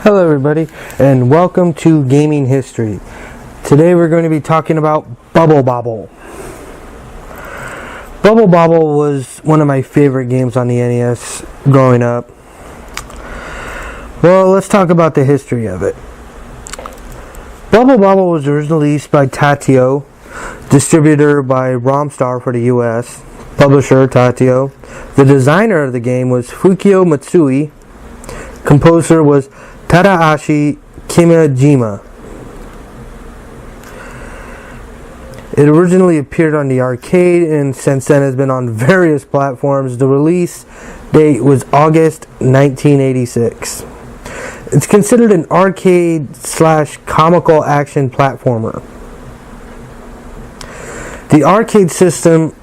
Hello everybody, and welcome to Gaming History. Today we're going to be talking about Bubble Bobble. Bubble Bobble was one of my favorite games on the NES growing up. Well, let's talk about the history of it. Bubble Bobble was originally released by Tatio, distributor by Romstar for the US, publisher Tatio. The designer of the game was Fukio Matsui. Composer was Tadashi Kimijima. It originally appeared on the arcade and since then has been on various platforms. The release date was August 1986. It's considered an arcade/comical action platformer. The arcade system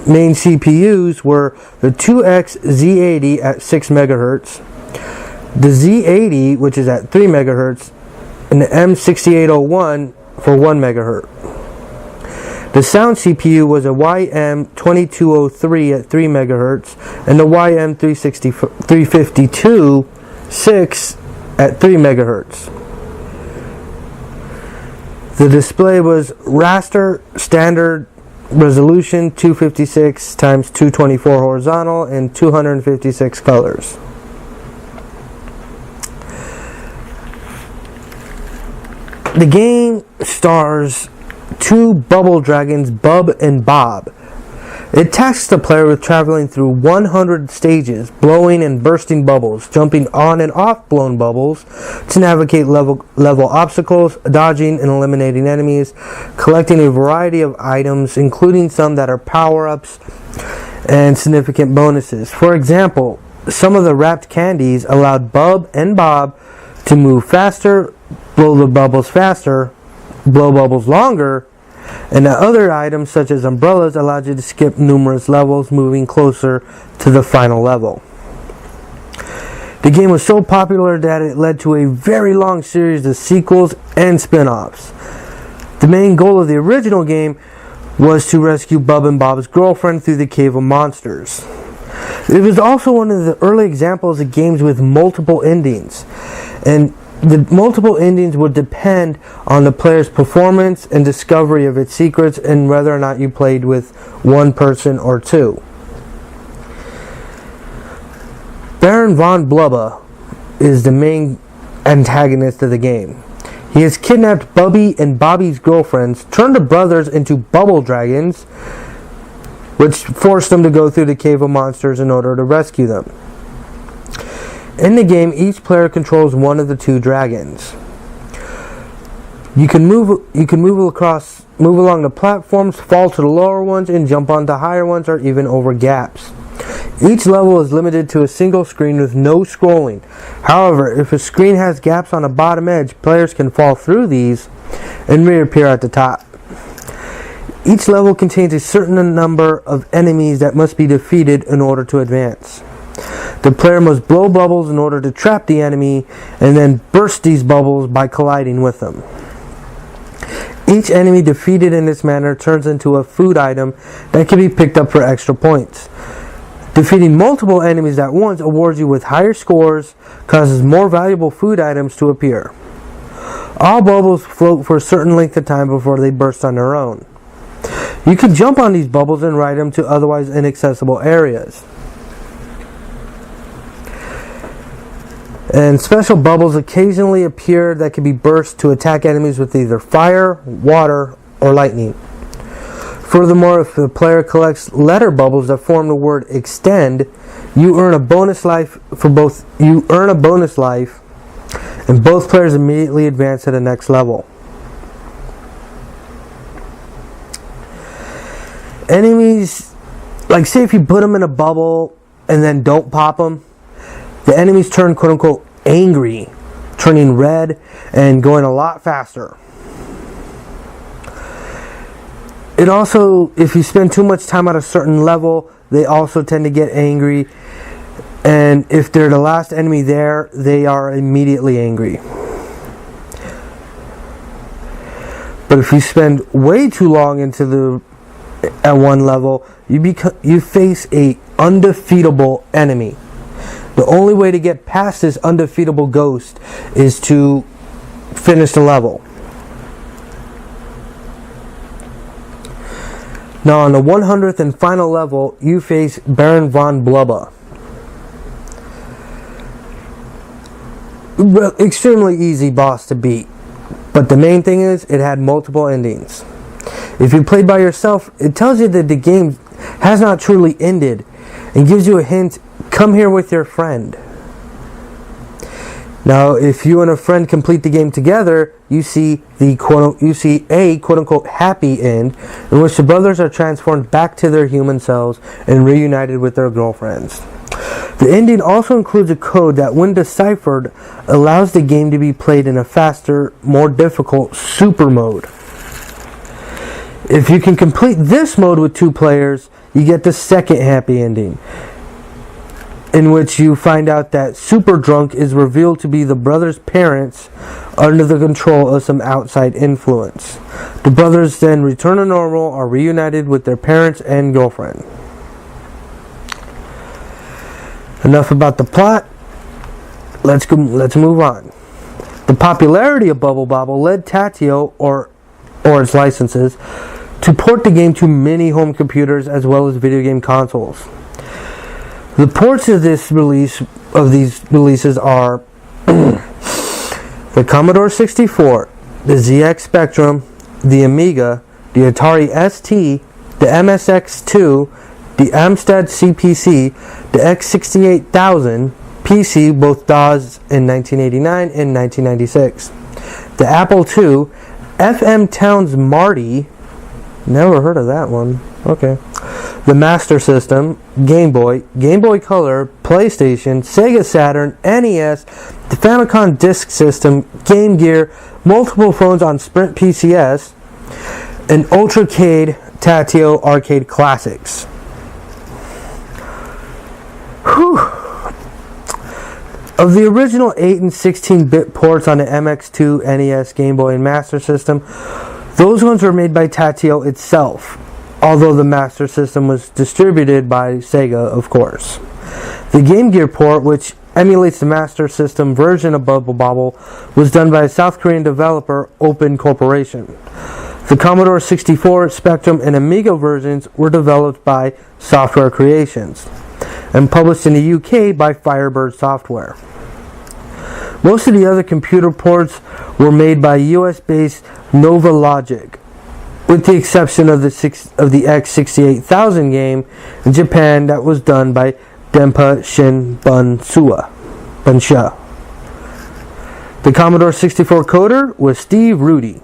main CPUs were the 2X Z80 at 6 MHz, the Z80, which is at 3 MHz, and the M6801 for 1 MHz. The sound CPU was a YM2203 at 3 MHz and the YM352-6 at 3 MHz. The display was raster standard resolution 256 x 224 horizontal and 256 colors. The game stars two bubble dragons, Bub and Bob. It tasks the player with traveling through 100 stages, blowing and bursting bubbles, jumping on and off blown bubbles to navigate level obstacles, dodging and eliminating enemies, collecting a variety of items, including some that are power-ups and significant bonuses. For example, some of the wrapped candies allowed Bub and Bob to move faster, blow the bubbles faster, blow bubbles longer, and the other items such as umbrellas allowed you to skip numerous levels, moving closer to the final level. The game was so popular that it led to a very long series of sequels and spin-offs. The main goal of the original game was to rescue Bub and Bob's girlfriend through the Cave of Monsters. It was also one of the early examples of games with multiple endings, and the multiple endings would depend on the player's performance and discovery of its secrets and whether or not you played with one person or two. Baron von Blubba is the main antagonist of the game. He has kidnapped Bubby and Bobby's girlfriends, turned the brothers into bubble dragons, which forced them to go through the Cave of Monsters in order to rescue them. In the game, each player controls one of the two dragons. You can move along the platforms, fall to the lower ones, and jump onto higher ones or even over gaps. Each level is limited to a single screen with no scrolling. However, if a screen has gaps on the bottom edge, players can fall through these and reappear at the top. Each level contains a certain number of enemies that must be defeated in order to advance. The player must blow bubbles in order to trap the enemy and then burst these bubbles by colliding with them. Each enemy defeated in this manner turns into a food item that can be picked up for extra points. Defeating multiple enemies at once awards you with higher scores, causes more valuable food items to appear. All bubbles float for a certain length of time before they burst on their own. You can jump on these bubbles and ride them to otherwise inaccessible areas. And special bubbles occasionally appear that can be burst to attack enemies with either fire, water, or lightning. Furthermore, if the player collects letter bubbles that form the word extend, you earn a bonus life, and both players immediately advance to the next level. Enemies, like say if you put them in a bubble and then don't pop them, the enemies turn quote-unquote angry, turning red and going a lot faster. It also, if you spend too much time at a certain level, they also tend to get angry. And if they're the last enemy there, they are immediately angry. But if you spend way too long at one level, you face a undefeatable enemy. The only way to get past this undefeatable ghost is to finish the level. Now on the 100th and final level, you face Baron von Blubber. Extremely easy boss to beat, but the main thing is it had multiple endings. If you played by yourself, it tells you that the game has not truly ended and gives you a hint, come here with your friend. Now, if you and a friend complete the game together, you see a quote-unquote happy end in which the brothers are transformed back to their human selves and reunited with their girlfriends. The ending also includes a code that, when deciphered, allows the game to be played in a faster, more difficult super mode. If you can complete this mode with 2 players, you get the second happy ending, in which you find out that Super Drunk is revealed to be the brothers' parents under the control of some outside influence. The brothers then return to normal, are reunited with their parents and girlfriend. Enough about the plot. Let's move on. The popularity of Bubble Bobble led Tatio or its licenses to port the game to many home computers as well as video game consoles. The ports of these releases are the Commodore 64, the ZX Spectrum, the Amiga, the Atari ST, the MSX2, the Amstrad CPC, the X68000 PC, both DOS in 1989 and 1996, the Apple II, FM Towns Marty, never heard of that one, okay, the Master System, Game Boy, Game Boy Color, PlayStation, Sega Saturn, NES, the Famicom Disk System, Game Gear, multiple phones on Sprint PCS, and Ultracade Tatio Arcade Classics. Whew. Of the original 8 and 16-bit ports on the MX2, NES, Game Boy, and Master System, those ones were made by Tatio itself, although the Master System was distributed by Sega, of course. The Game Gear port, which emulates the Master System version of Bubble Bobble, was done by a South Korean developer, Open Corporation. The Commodore 64, Spectrum, and Amiga versions were developed by Software Creations and published in the UK by Firebird Software. Most of the other computer ports were made by US-based Nova Logic, with the exception of the X68000 game in Japan that was done by Denpa Shin Bunsha. The Commodore 64 coder was Steve Rudy,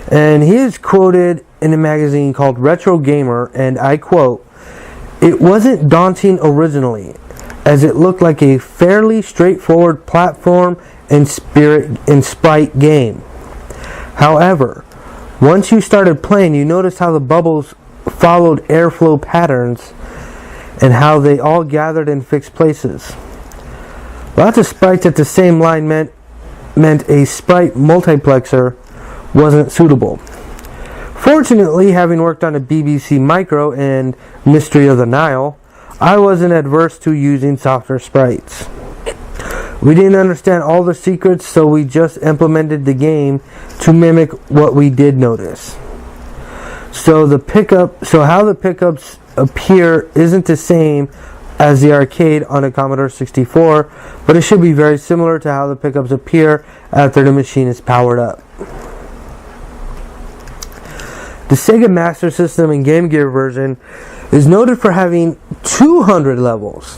and he is quoted in a magazine called Retro Gamer, and I quote, "It wasn't daunting originally, as it looked like a fairly straightforward platform and sprite game. However, once you started playing, you noticed how the bubbles followed airflow patterns and how they all gathered in fixed places. Lots of sprites at the same line meant a sprite multiplexer wasn't suitable. Fortunately, having worked on a BBC Micro and Mystery of the Nile, I wasn't adverse to using softer sprites. We didn't understand all the secrets, so we just implemented the game to mimic what we did notice. So how the pickups appear isn't the same as the arcade on a Commodore 64, but it should be very similar to how the pickups appear after the machine is powered up. The Sega Master System and Game Gear version is noted for having 200 levels.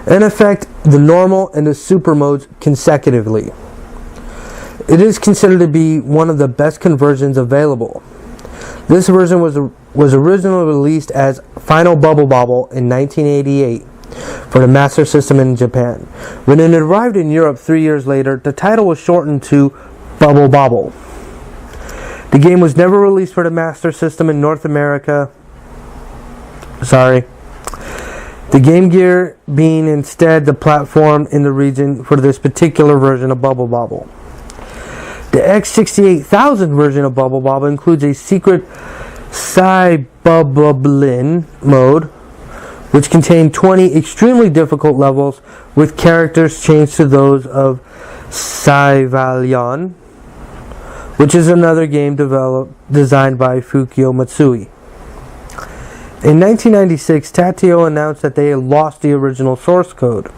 In effect, the normal and the super modes consecutively. It is considered to be one of the best conversions available. This version was originally released as Final Bubble Bobble in 1988 for the Master System in Japan. When it arrived in Europe 3 years later, the title was shortened to Bubble Bobble. The game was never released for the Master System in North America. The Game Gear being instead the platform in the region for this particular version of Bubble Bobble. The X68000 version of Bubble Bobble includes a secret Psy-Bubblin mode, which contained 20 extremely difficult levels with characters changed to those of Saivalion, which is another game designed by Fukio Matsui. In 1996, Tateo announced that they had lost the original source code,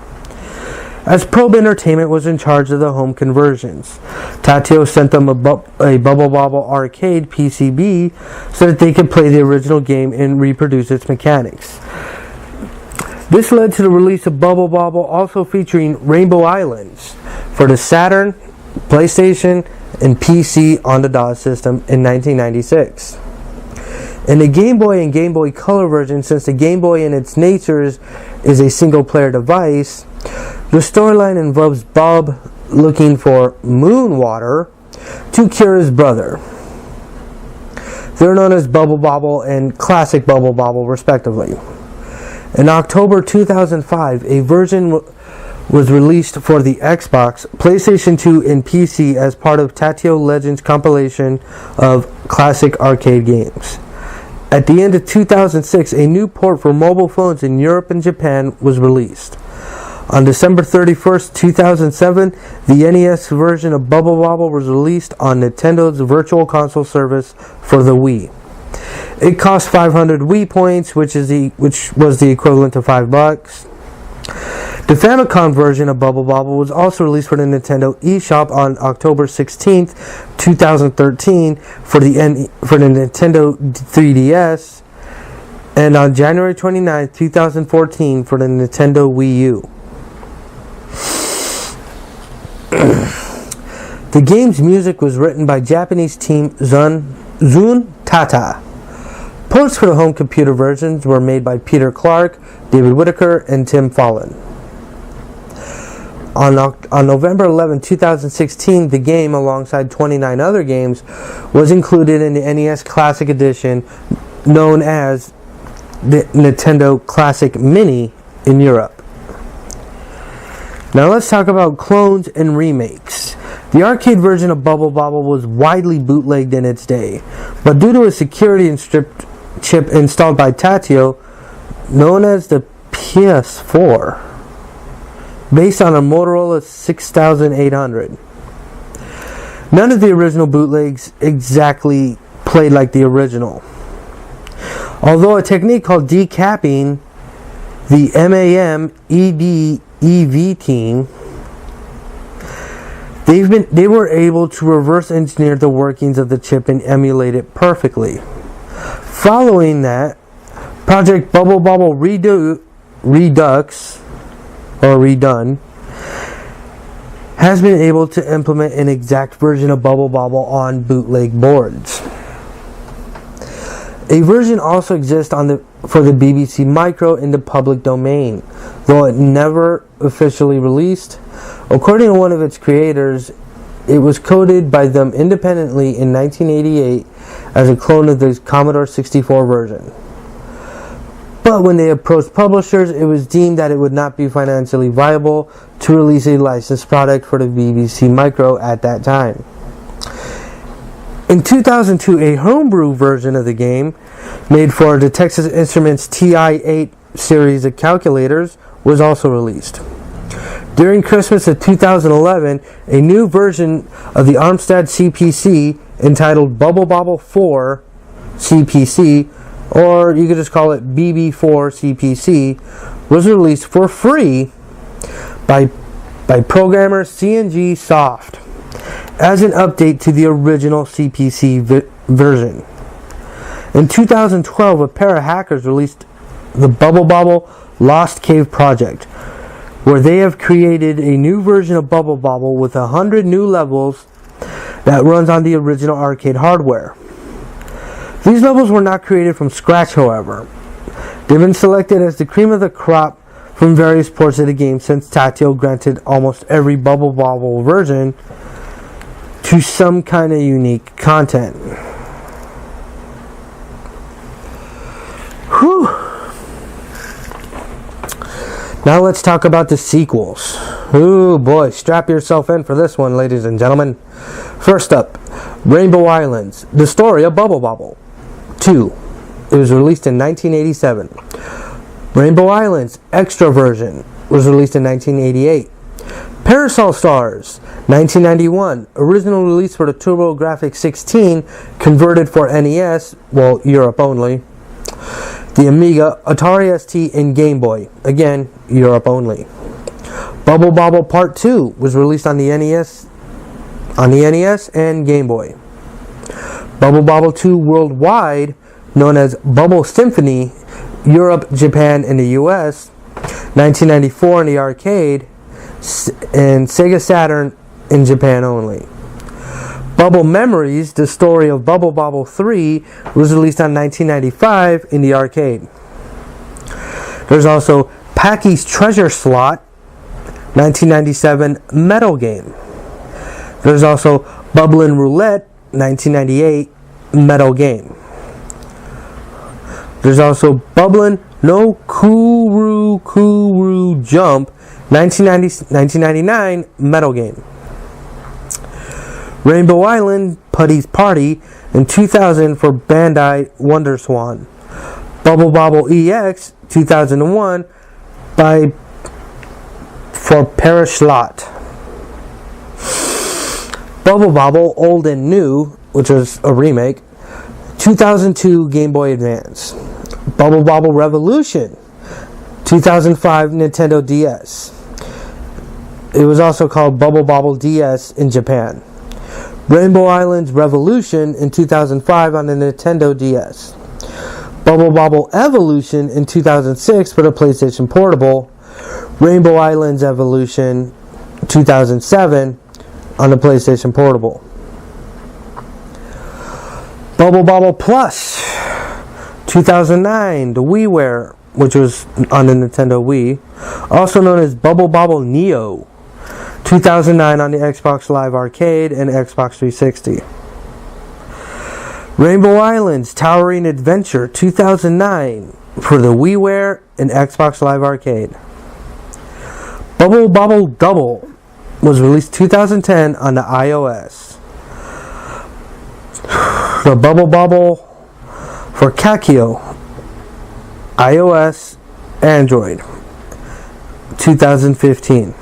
as Probe Entertainment was in charge of the home conversions. Tateo sent them a Bubble Bobble arcade PCB so that they could play the original game and reproduce its mechanics. This led to the release of Bubble Bobble, also featuring Rainbow Islands, for the Saturn, PlayStation, and PC on the DOS system in 1996. In the Game Boy and Game Boy Color version, since the Game Boy in its nature is a single-player device, the storyline involves Bob looking for moon water to cure his brother. They're known as Bubble Bobble and Classic Bubble Bobble, respectively. In October 2005, a version was released for the Xbox, PlayStation 2, and PC as part of Tateo Legends compilation of classic arcade games. At the end of 2006, a new port for mobile phones in Europe and Japan was released. On December 31st, 2007, the NES version of Bubble Bobble was released on Nintendo's Virtual Console service for the Wii. It cost 500 Wii points, which was the equivalent to $5. The Famicom version of Bubble Bobble was also released for the Nintendo eShop on October 16th, 2013 for the Nintendo 3DS, and on January 29th, 2014 for the Nintendo Wii U. The game's music was written by Japanese team Zun Tata. Ports for the home computer versions were made by Peter Clark, David Whittaker, and Tim Fallon. On November 11, 2016, the game, alongside 29 other games, was included in the NES Classic Edition, known as the Nintendo Classic Mini in Europe. Now let's talk about clones and remakes. The arcade version of Bubble Bobble was widely bootlegged in its day, but due to a security chip installed by Tateo, known as the PS4, based on a Motorola 6800. None of the original bootlegs exactly played like the original. Although a technique called decapping, the MAMEDEV team, they were able to reverse engineer the workings of the chip and emulate it perfectly. Following that, Project Bubble Bobble Redux has been able to implement an exact version of Bubble Bobble on bootleg boards. A version also exists for the BBC Micro in the public domain, though it never officially released. According to one of its creators, it was coded by them independently in 1988 as a clone of the Commodore 64 version. But when they approached publishers, it was deemed that it would not be financially viable to release a licensed product for the BBC Micro at that time. In 2002, a homebrew version of the game, made for the Texas Instruments TI-8 series of calculators, was also released. During Christmas of 2011, a new version of the Armstead CPC, entitled Bubble Bobble 4 CPC, or you could just call it BB4 CPC, was released for free by programmer CNG Soft as an update to the original CPC version. In 2012, a pair of hackers released the Bubble Bobble Lost Cave project, where they have created a new version of Bubble Bobble with 100 new levels that runs on the original arcade hardware. These levels were not created from scratch, however. They've been selected as the cream of the crop from various ports of the game, since Tateo granted almost every Bubble Bobble version to some kind of unique content. Whew. Now let's talk about the sequels. Ooh boy, strap yourself in for this one, ladies and gentlemen. First up, Rainbow Islands, the story of Bubble Bobble 2. It was released in 1987. Rainbow Islands Extra version was released in 1988. Parasol Stars, 1991, original release for the TurboGrafx-16, converted for NES, well, Europe only. The Amiga, Atari ST, and Game Boy, again, Europe only. Bubble Bobble Part 2 was released on the NES and Game Boy. Bubble Bobble 2 Worldwide, known as Bubble Symphony, Europe, Japan, and the US, 1994 in the arcade, and Sega Saturn in Japan only. Bubble Memories, the story of Bubble Bobble 3, was released on 1995 in the arcade. There's also Packy's Treasure Slot, 1997 metal game. There's also Bubblin' Roulette, 1998 metal game. There's also Bubblin' No Kuru Jump, 1999 metal game. Rainbow Island Putty's Party in 2000 for Bandai WonderSwan. Bubble Bobble EX 2001 for Paraslot. Bubble Bobble Old and New, which was a remake, 2002 Game Boy Advance. Bubble Bobble Revolution, 2005 Nintendo DS. It was also called Bubble Bobble DS in Japan. Rainbow Islands Revolution in 2005 on the Nintendo DS. Bubble Bobble Evolution in 2006 for the PlayStation Portable. Rainbow Islands Evolution 2007 on the PlayStation Portable. Bubble Bobble Plus 2009, the WiiWare, which was on the Nintendo Wii, also known as Bubble Bobble Neo, 2009 on the Xbox Live Arcade and Xbox 360. Rainbow Islands Towering Adventure 2009 for the WiiWare and Xbox Live Arcade. Bubble Bobble Double was released 2010 on the iOS. The Bubble Bobble for Kakio, iOS, Android, 2015.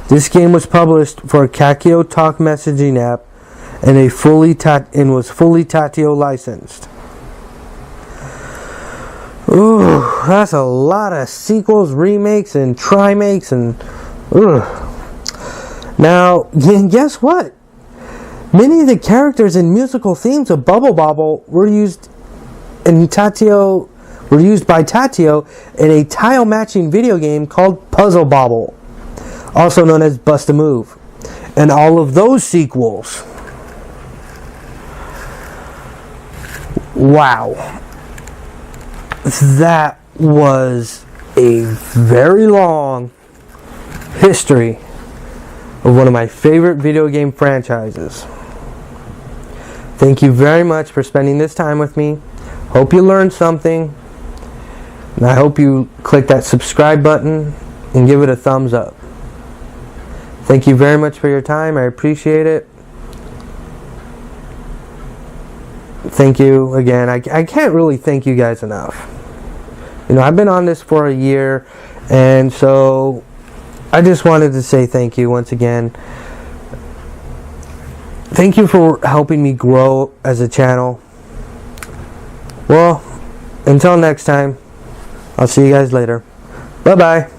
This game was published for a Kakio Talk messaging app and was fully Tatio licensed. Ooh, that's a lot of sequels, remakes, and trimakes, and Now, guess what? Many of the characters and musical themes of Bubble Bobble were used by Tatio in a tile matching video game called Puzzle Bobble, also known as Bust a Move, and all of those sequels. Wow. That was a very long history of one of my favorite video game franchises. Thank you very much for spending this time with me. Hope you learned something. And I hope you click that subscribe button and give it a thumbs up. Thank you very much for your time. I appreciate it. Thank you again. I can't really thank you guys enough. You know, I've been on this for a year, and so I just wanted to say thank you once again. Thank you for helping me grow as a channel. Well, until next time, I'll see you guys later. Bye-bye.